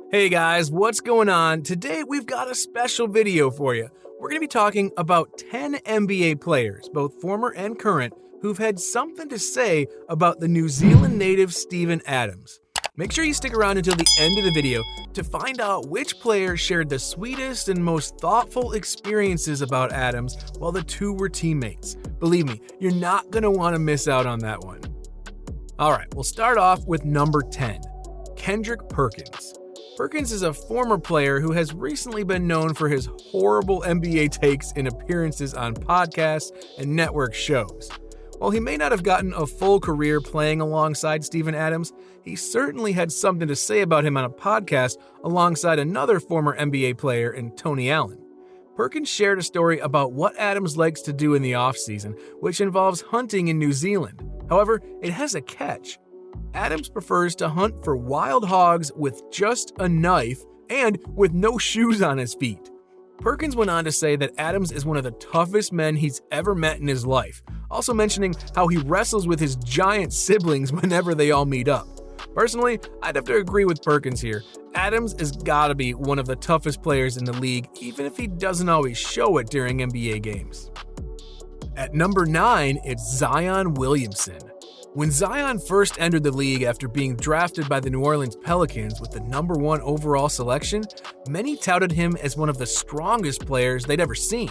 Hey guys, what's going on? Today we've got a special video for you. We're going to be talking about 10 NBA players, both former and current, who've had something to say about the New Zealand native Steven Adams. Make sure you stick around until the end of the video to find out which player shared the sweetest and most thoughtful experiences about Adams while the two were teammates. Believe me, you're not going to want to miss out on that one. Alright, we'll start off with number 10, Kendrick Perkins. Perkins is a former player who has recently been known for his horrible NBA takes in appearances on podcasts and network shows. While he may not have gotten a full career playing alongside Steven Adams, he certainly had something to say about him on a podcast alongside another former NBA player in Tony Allen. Perkins shared a story about what Adams likes to do in the offseason, which involves hunting in New Zealand. However, it has a catch. Adams prefers to hunt for wild hogs with just a knife and with no shoes on his feet. Perkins went on to say that Adams is one of the toughest men he's ever met in his life, also mentioning how he wrestles with his giant siblings whenever they all meet up. Personally, I'd have to agree with Perkins here. Adams has gotta be one of the toughest players in the league, even if he doesn't always show it during NBA games. At number 9, it's Zion Williamson. When Zion first entered the league after being drafted by the New Orleans Pelicans with the number 1 overall selection, many touted him as one of the strongest players they'd ever seen.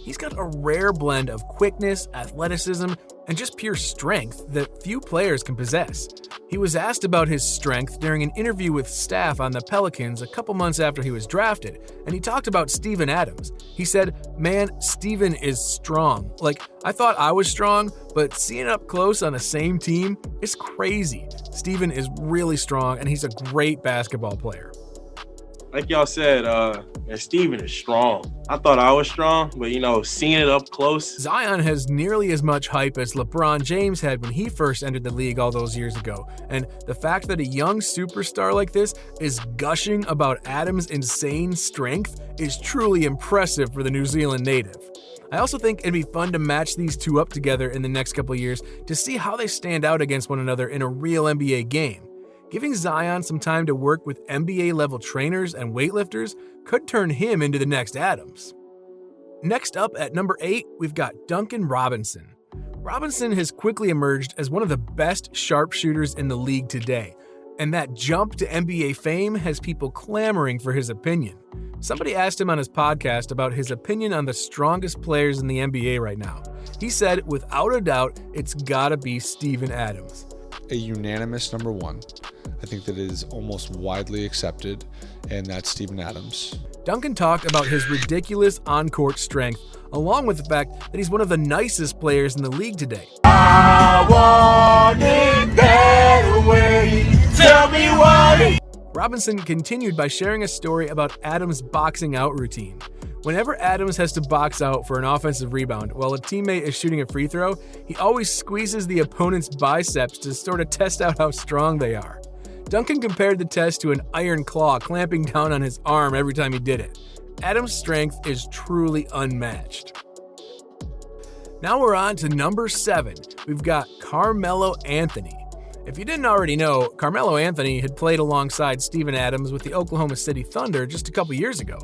He's got a rare blend of quickness, athleticism, and just pure strength that few players can possess. He was asked about his strength during an interview with staff on the Pelicans a couple months after he was drafted, and he talked about Steven Adams. He said, "Man, Steven is strong. Like, I thought I was strong, but seeing up close on the same team is crazy. Steven is really strong, and he's a great basketball player." Like y'all said, Steven is strong. I thought I was strong, but seeing it up close. Zion has nearly as much hype as LeBron James had when he first entered the league all those years ago, and the fact that a young superstar like this is gushing about Adams' insane strength is truly impressive for the New Zealand native. I also think it'd be fun to match these two up together in the next couple years to see how they stand out against one another in a real NBA game. Giving Zion some time to work with NBA-level trainers and weightlifters could turn him into the next Adams. Next up at number 8, we've got Duncan Robinson. Robinson has quickly emerged as one of the best sharpshooters in the league today, and that jump to NBA fame has people clamoring for his opinion. Somebody asked him on his podcast about his opinion on the strongest players in the NBA right now. He said, without a doubt, it's gotta be Steven Adams. A unanimous number 1. I think that it is almost widely accepted, and that's Steven Adams. Duncan talked about his ridiculous on-court strength, along with the fact that he's one of the nicest players in the league today. I want it that way. Tell me why. Robinson continued by sharing a story about Adams' boxing out routine. Whenever Adams has to box out for an offensive rebound while a teammate is shooting a free throw, he always squeezes the opponent's biceps to sort of test out how strong they are. Duncan compared the test to an iron claw clamping down on his arm every time he did it. Adams' strength is truly unmatched. Now we're on to number 7. We've got Carmelo Anthony. If you didn't already know, Carmelo Anthony had played alongside Steven Adams with the Oklahoma City Thunder just a couple years ago.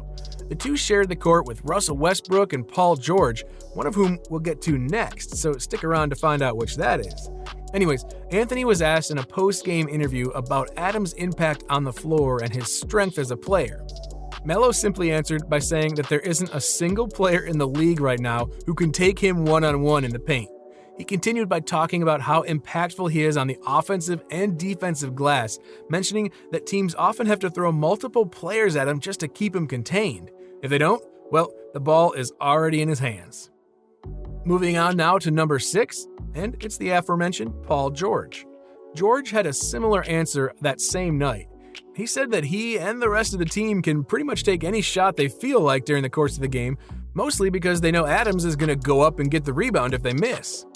The two shared the court with Russell Westbrook and Paul George, one of whom we'll get to next, so stick around to find out which that is. Anyways, Anthony was asked in a post-game interview about Adams' impact on the floor and his strength as a player. Melo simply answered by saying that there isn't a single player in the league right now who can take him one-on-one in the paint. He continued by talking about how impactful he is on the offensive and defensive glass, mentioning that teams often have to throw multiple players at him just to keep him contained. If they don't, well, the ball is already in his hands. Moving on now to number 6, and it's the aforementioned Paul George. George had a similar answer that same night. He said that he and the rest of the team can pretty much take any shot they feel like during the course of the game, mostly because they know Adams is going to go up and get the rebound if they miss.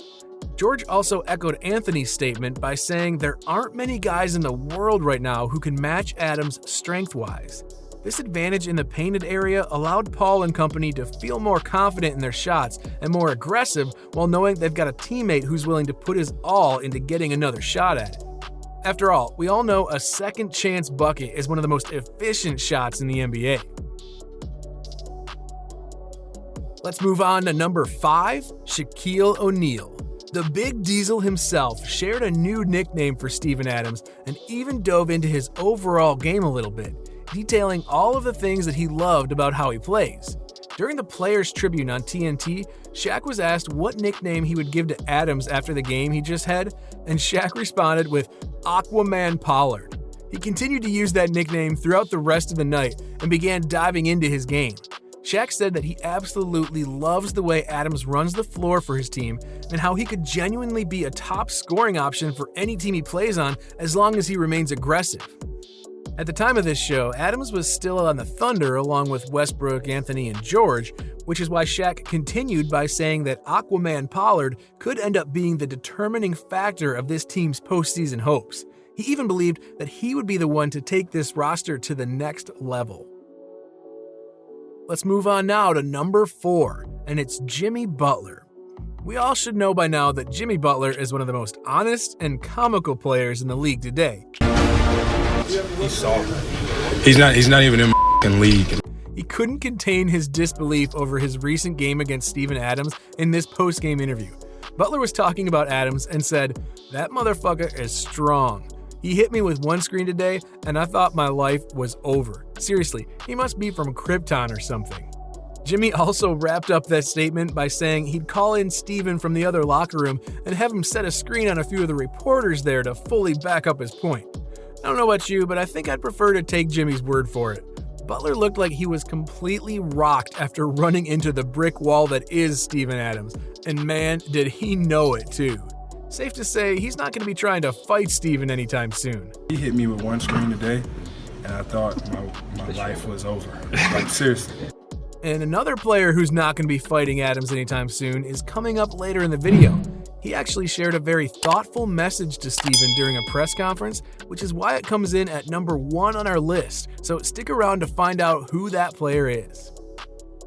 George also echoed Anthony's statement by saying there aren't many guys in the world right now who can match Adams strength-wise. This advantage in the painted area allowed Paul and company to feel more confident in their shots and more aggressive while knowing they've got a teammate who's willing to put his all into getting another shot at it. After all, we all know a second chance bucket is one of the most efficient shots in the NBA. Let's move on to number 5, Shaquille O'Neal. The Big Diesel himself shared a new nickname for Steven Adams and even dove into his overall game a little bit, detailing all of the things that he loved about how he plays. During the Players' Tribune on TNT, Shaq was asked what nickname he would give to Adams after the game he just had, and Shaq responded with Aquaman Pollard. He continued to use that nickname throughout the rest of the night and began diving into his game. Shaq said that he absolutely loves the way Adams runs the floor for his team and how he could genuinely be a top scoring option for any team he plays on as long as he remains aggressive. At the time of this show, Adams was still on the Thunder along with Westbrook, Anthony, and George, which is why Shaq continued by saying that Aquaman Pollard could end up being the determining factor of this team's postseason hopes. He even believed that he would be the one to take this roster to the next level. Let's move on now to number 4, and it's Jimmy Butler. We all should know by now that Jimmy Butler is one of the most honest and comical players in the league today. He's soft. He's not even in my league. He couldn't contain his disbelief over his recent game against Steven Adams in this post-game interview. Butler was talking about Adams and said, "That motherfucker is strong. He hit me with one screen today, and I thought my life was over. Seriously, he must be from Krypton or something." Jimmy also wrapped up that statement by saying he'd call in Steven from the other locker room and have him set a screen on a few of the reporters there to fully back up his point. I don't know about you, but I think I'd prefer to take Jimmy's word for it. Butler looked like he was completely rocked after running into the brick wall that is Steven Adams, and man, did he know it too. Safe to say, he's not going to be trying to fight Steven anytime soon. He hit me with one screen today, and I thought my life was over. Like, seriously. And another player who's not going to be fighting Adams anytime soon is coming up later in the video. He actually shared a very thoughtful message to Steven during a press conference, which is why it comes in at number 1 on our list, so stick around to find out who that player is.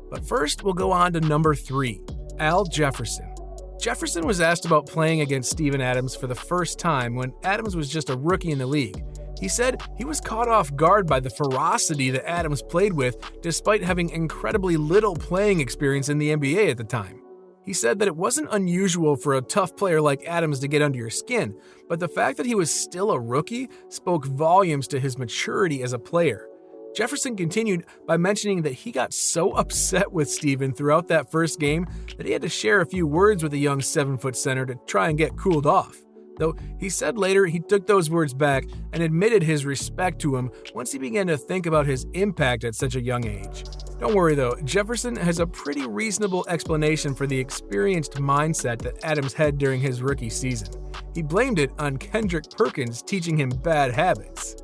But first, we'll go on to number 3, Al Jefferson. Jefferson was asked about playing against Steven Adams for the first time when Adams was just a rookie in the league. He said he was caught off guard by the ferocity that Adams played with, despite having incredibly little playing experience in the NBA at the time. He said that it wasn't unusual for a tough player like Adams to get under your skin, but the fact that he was still a rookie spoke volumes to his maturity as a player. Jefferson continued by mentioning that he got so upset with Steven throughout that first game that he had to share a few words with the young 7-foot center to try and get cooled off. Though he said later he took those words back and admitted his respect to him once he began to think about his impact at such a young age. Don't worry though, Jefferson has a pretty reasonable explanation for the experienced mindset that Adams had during his rookie season. He blamed it on Kendrick Perkins teaching him bad habits.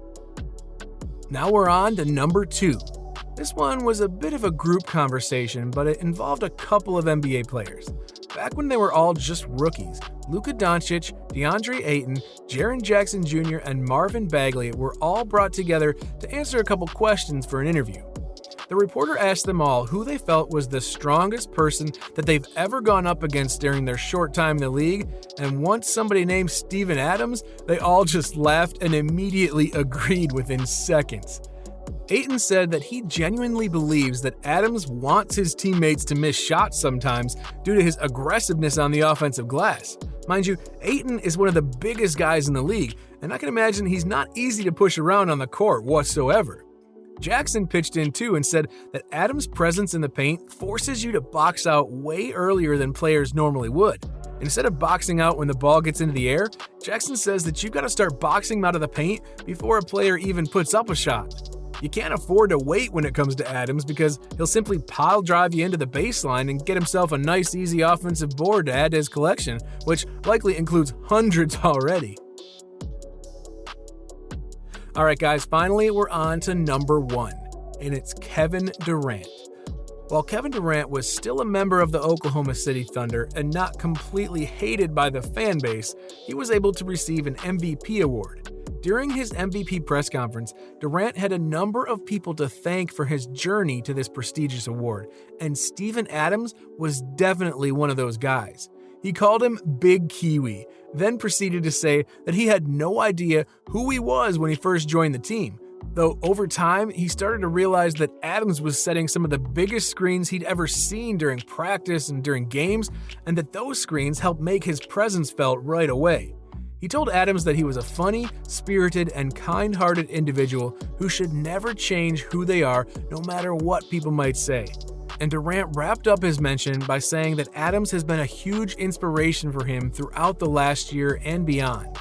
Now we're on to number 2. This one was a bit of a group conversation, but it involved a couple of NBA players. Back when they were all just rookies, Luka Doncic, DeAndre Ayton, Jaren Jackson Jr., and Marvin Bagley were all brought together to answer a couple questions for an interview. The reporter asked them all who they felt was the strongest person that they've ever gone up against during their short time in the league, and once somebody named Steven Adams, they all just laughed and immediately agreed within seconds. Ayton said that he genuinely believes that Adams wants his teammates to miss shots sometimes due to his aggressiveness on the offensive glass. Mind you, Ayton is one of the biggest guys in the league, and I can imagine he's not easy to push around on the court whatsoever. Jackson pitched in too and said that Adams' presence in the paint forces you to box out way earlier than players normally would. Instead of boxing out when the ball gets into the air, Jackson says that you've got to start boxing him out of the paint before a player even puts up a shot. You can't afford to wait when it comes to Adams because he'll simply pile drive you into the baseline and get himself a nice easy offensive board to add to his collection, which likely includes hundreds already. Alright guys, finally we're on to number 1, and it's Kevin Durant. While Kevin Durant was still a member of the Oklahoma City Thunder and not completely hated by the fan base, he was able to receive an MVP award. During his MVP press conference, Durant had a number of people to thank for his journey to this prestigious award, and Steven Adams was definitely one of those guys. He called him Big Kiwi, then proceeded to say that he had no idea who he was when he first joined the team. Though over time, he started to realize that Adams was setting some of the biggest screens he'd ever seen during practice and during games, and that those screens helped make his presence felt right away. He told Adams that he was a funny, spirited, and kind-hearted individual who should never change who they are no matter what people might say. And Durant wrapped up his mention by saying that Adams has been a huge inspiration for him throughout the last year and beyond.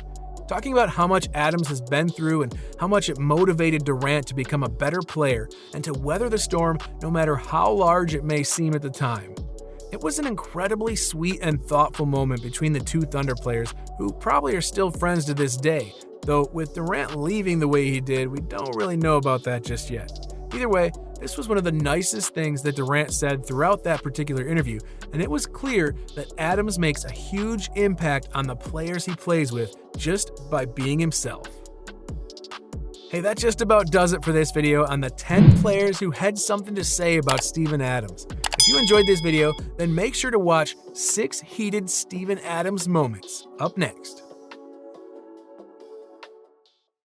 Talking about how much Adams has been through and how much it motivated Durant to become a better player and to weather the storm no matter how large it may seem at the time. It was an incredibly sweet and thoughtful moment between the two Thunder players who probably are still friends to this day, though with Durant leaving the way he did, we don't really know about that just yet. Either way, this was one of the nicest things that Durant said throughout that particular interview, and it was clear that Adams makes a huge impact on the players he plays with just by being himself. Hey, that just about does it for this video on the 10 players who had something to say about Steven Adams. If you enjoyed this video, then make sure to watch 6 heated Steven Adams moments up next.